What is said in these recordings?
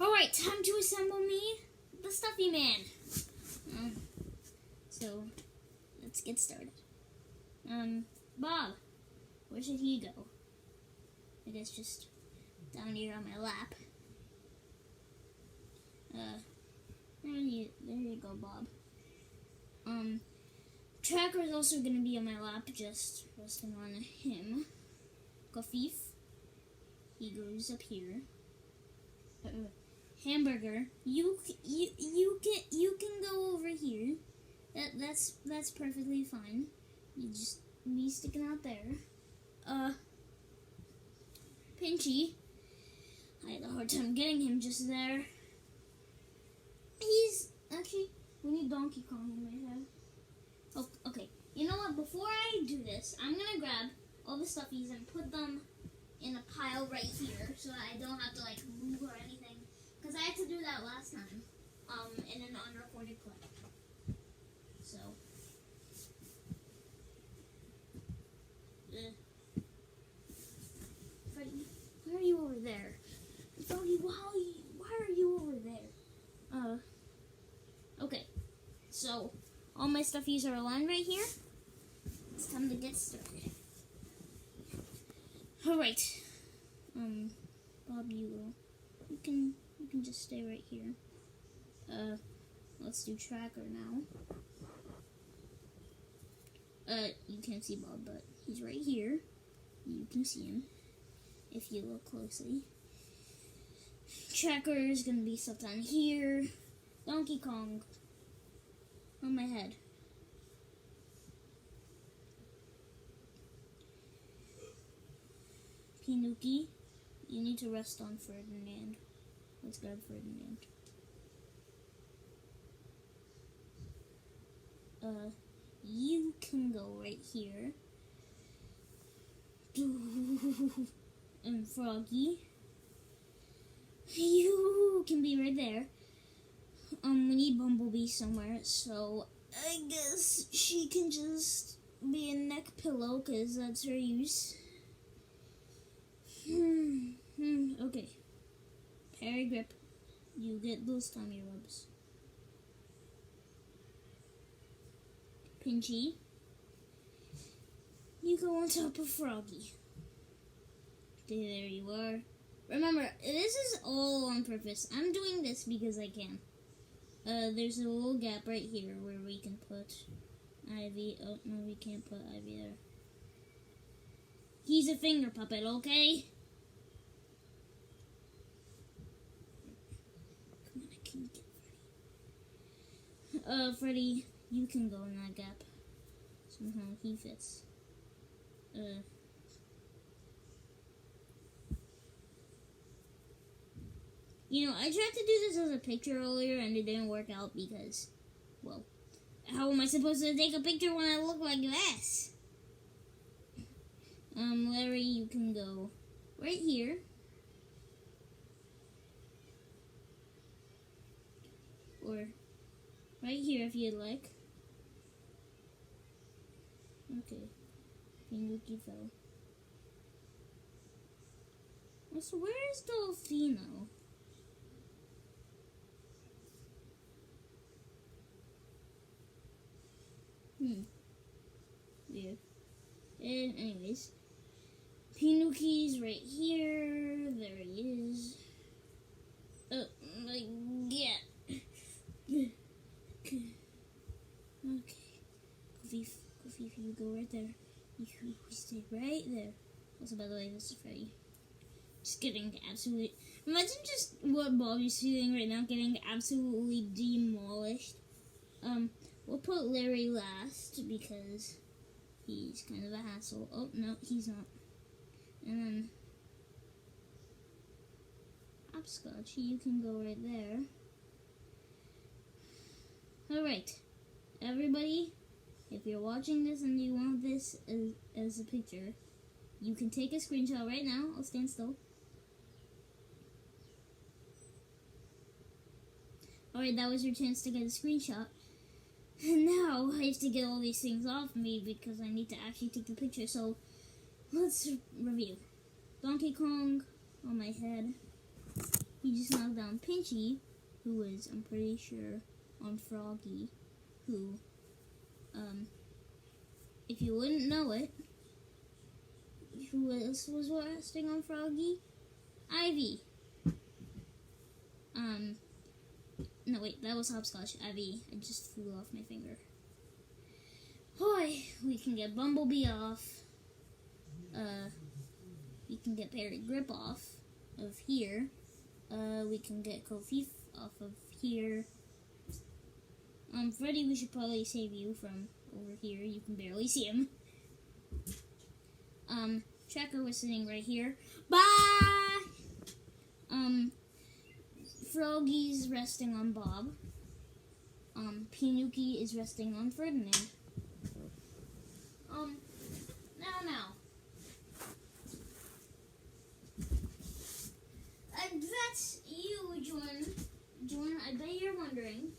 Alright, time to assemble me the Stuffy Man. So, let's get started. Bob, where should he go? I guess just down here on my lap. There you go, Bob. Tracker is also gonna be on my lap, just resting on him. Kafif, he goes up here. Hamburger, you can go over here. That's perfectly fine. You just be sticking out there. Pinchy, I had a hard time getting him just there. He's actually, we need Donkey Kong in my head. Oh, okay. You know what? Before I do this, I'm gonna grab all the stuffies and put them in a pile right here, so that I don't have to move or anything. Because I had to do that last time, in an unrecorded clip. So, Freddy, why are you over there? Freddy, why are you over there? Okay. So, all my stuffies are aligned right here. It's time to get started. Alright. Bob, you can just stay right here. Let's do Tracker now. You can't see Bob, but he's right here. You can see him if you look closely. Tracker is gonna be stuck on here. Donkey Kong on my head. Pinuki, you need to rest on Ferdinand. Let's grab Ferdinand. You can go right here. And Froggy, you can be right there. We need Bumblebee somewhere, so I guess she can just be a neck pillow, because that's her use. Okay. Parry Grip, you get those tummy rubs. Pinchy, you go on top of Froggy. There you are. Remember, this is all on purpose. I'm doing this because I can. There's a little gap right here where we can put Ivy. Oh, no, we can't put Ivy there. He's a finger puppet, okay? Come on, I can get Freddy. Freddy, you can go in that gap. Somehow he fits. You know, I tried to do this as a picture earlier and it didn't work out because, well, how am I supposed to take a picture when I look like this? Larry, you can go right here. Or right here if you'd like. Okay. Pinuki fell. So where is Dolphino? Weird. And anyways, Pinuki's right here. There he is. Oh my god. Okay. Kafif, you go right there. You stay right there. Also, by the way, this is Freddy. Just getting absolutely... Imagine just what Bob is feeling right now, getting absolutely demolished. We'll put Larry last because he's kind of a hassle. Oh, no, he's not. And then Hopscotch, you can go right there. Alright, everybody, if you're watching this and you want this as a picture, you can take a screenshot right now. I'll stand still. Alright, that was your chance to get a screenshot. And now I have to get all these things off me because I need to actually take the picture. So let's review. Donkey Kong on my head. We just knocked down Pinchy, who is, I'm pretty sure, on Froggy, who, if you wouldn't know it, who else was resting on Froggy? Ivy. No wait, that was Hopscotch. Ivy, I just flew off my finger. Hoy, we can get Bumblebee off. We can get Perry Grip off of here. We can get Kofief off of here. Freddy, we should probably save you from over here. You can barely see him. Tracker was sitting right here. Bye! Froggy's resting on Bob. Pinuki is resting on Ferdinand. Now. I bet you, Jordan, I bet you're wondering,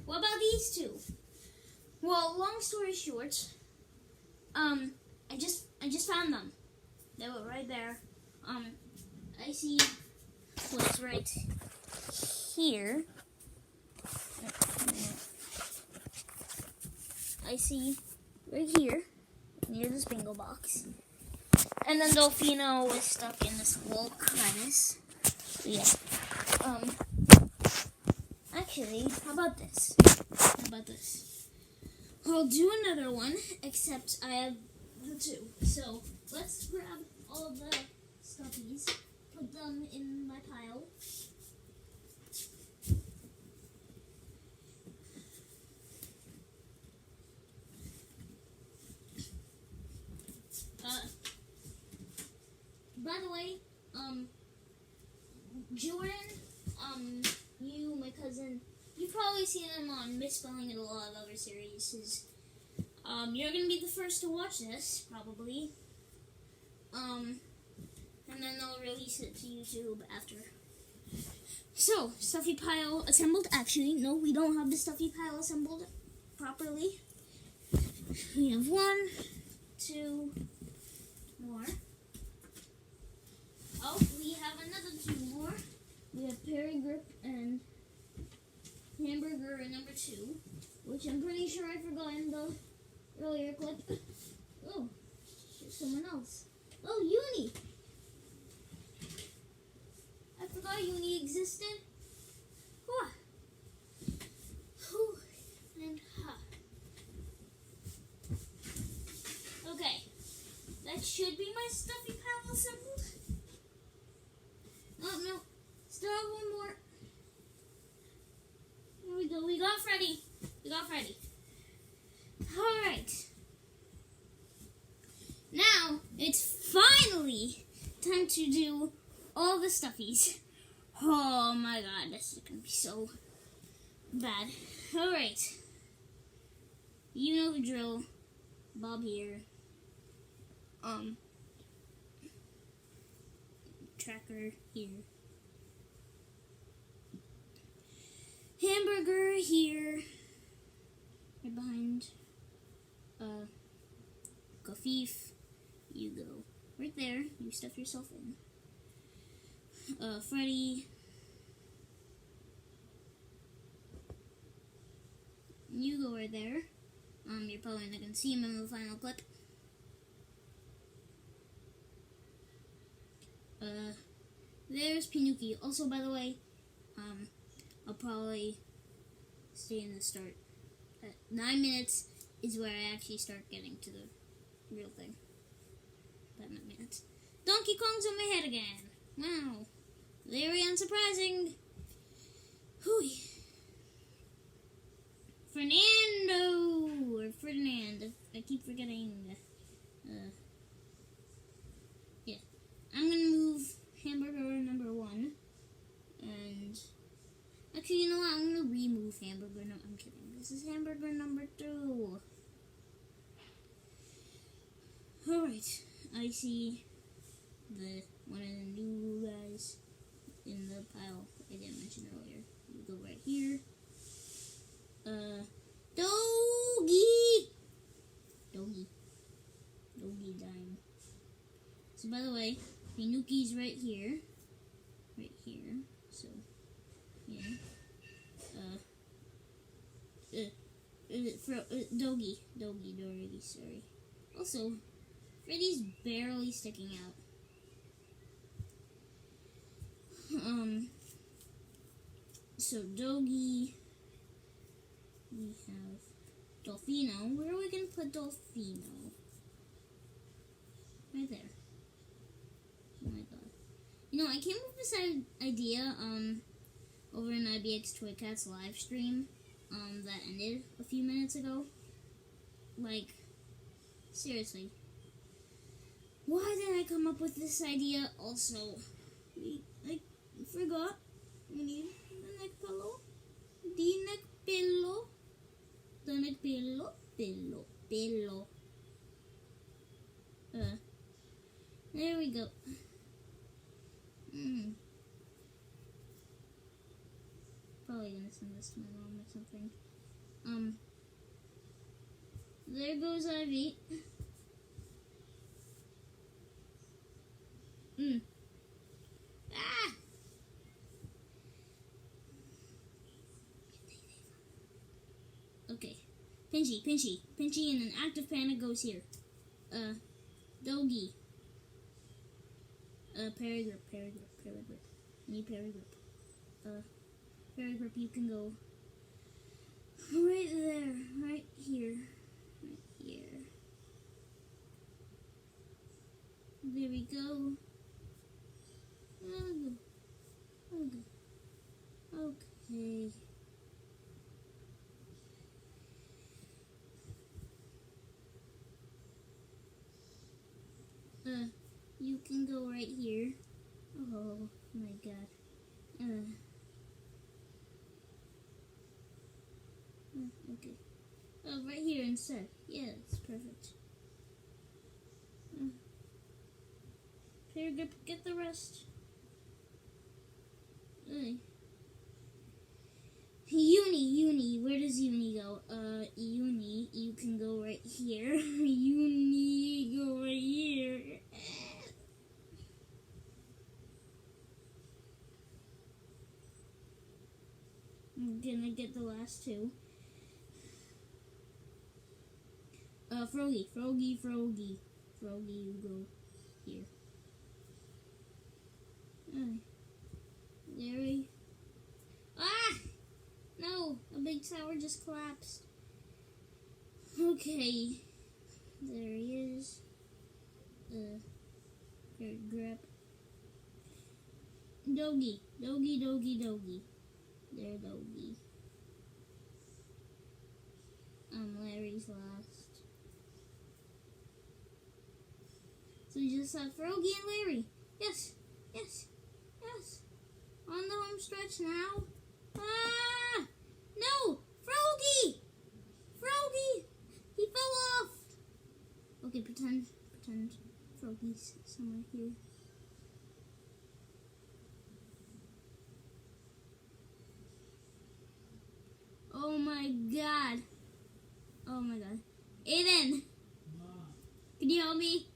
what about these two? Well, long story short, I just found them. They were right there. I see what's right here. I see right here, near this bingo box. And then Dolphino was stuck in this little crevice. So yeah. Actually, how about this? I'll do another one, except I have the two. So let's grab all the stuffies, put them in my pile. By the way, Jordan, you, my cousin, you've probably seen him on Misspelling and a lot of other series. You're gonna be the first to watch this, probably. And then they'll release it to YouTube after. So, stuffy pile assembled. Actually, no, we don't have the stuffy pile assembled properly. We have 1, 2 more. Oh, we have another 2 more. We have Perry Grip and Hamburger number 2, which I'm pretty sure I forgot in the earlier clip. Oh, there's someone else. Oh, Uni. I forgot Uni existed. Huh. And okay, that should be my stuffy pile assembled. Oh no, still have 1 more. Here we go. We got Freddy. Alright. Now, it's finally time to do all the stuffies. Oh my god, this is going to be so bad. Alright. You know the drill. Bob here. Tracker here. Hamburger here. Right behind. Kofief. You go right there. You stuff yourself in. Freddy. You go right there. You're probably not gonna see him in the final clip. There's Pinuki. Also, by the way, I'll probably stay in the start. At 9 minutes is where I actually start getting to the real thing. About 9 minutes. Donkey Kong's on my head again. Wow. Very unsurprising. Hooey. Ferdinand. I keep forgetting. Yeah. I'm gonna move Hamburger number 1. And actually, you know what? I'm gonna remove Hamburger. No, I'm kidding. This is Hamburger number 2. Alright. I see one of the new guys in the pile I didn't mention earlier. You go right here. Doggy dying. So by the way, Nuki's right here. Right here. So, yeah. Doggy, sorry. Also, Freddy's barely sticking out. So Doggy, we have Dolphino. Where are we gonna put Dolphino? Right there. Oh my god. You know, I came up with this idea, over in IBX Toy Cat's live stream, that ended a few minutes ago. Like, seriously. Why did I come up with this idea? Also, I forgot. We need the neck pillow. The neck pillow. The neck pillow. Pillow. There we go. Probably gonna send this to my mom or something. There goes Ivy. Ah! Okay. Pinchy, and an active panic goes here. Doggy. Paragrip. I need paragrip. Paragrip, you can go right there, right here. There we go. Okay. You can go right here. Oh my god. Okay. Right here instead. Yeah, it's perfect. Paragrip, get the rest. Uni, where does Uni go? Uni, you can go right here. Uni, go right here. I'm gonna get the last two. Froggy, you go here. Larry. Ah! No, a big tower just collapsed. Okay, there he is. Grab. Doggy. There, Doggy. Larry's last. So we just have Froggy and Larry. Yes. On the home stretch now. Ah! No! Froggy! He fell off! Okay, pretend Froggy's somewhere here. Oh my god. Aiden! Can you help me?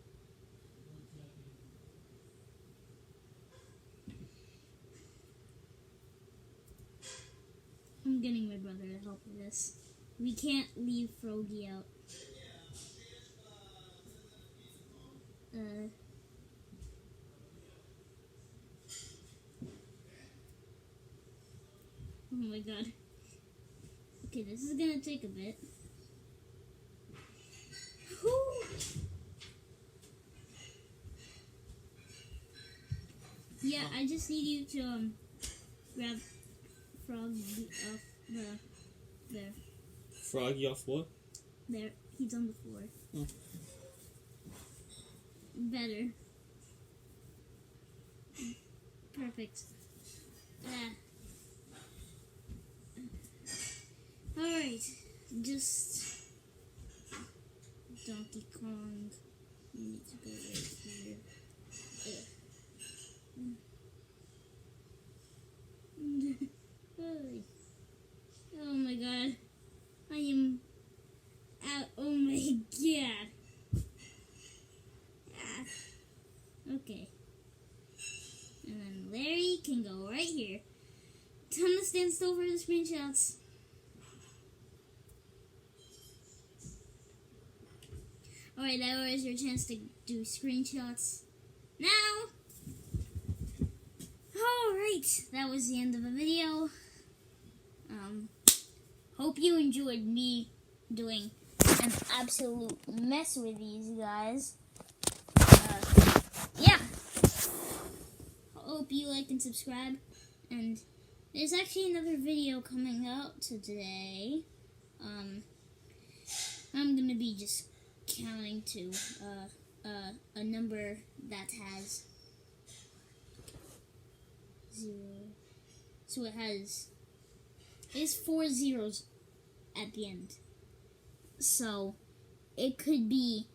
I'm getting my brother to help with this. We can't leave Froggy out. Oh my god. Okay, this is gonna take a bit. Whew. Yeah, I just need you to grab Froggy off there. Froggy off what? There, he's on the floor. Oh. Better. Perfect. Alright, just Donkey Kong. You need to go right here. Oh my god. I am out. Oh my god. Okay. stand still for the screenshots. Alright, now is your chance to do screenshots. Now! Alright, that was the end of the video. Hope you enjoyed me doing an absolute mess with these guys. Yeah. Hope you like and subscribe. And there's actually another video coming out today. I'm gonna be just counting to a number that has 0. So it's 4 zeros at the end. So it could be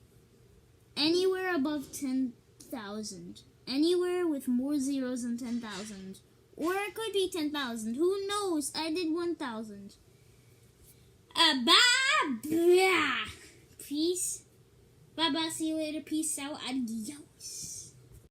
anywhere above 10,000. Anywhere with more zeros than 10,000. Or it could be 10,000. Who knows? I did 1,000. Bye. Peace. Bye-bye. See you later. Peace out. Adios.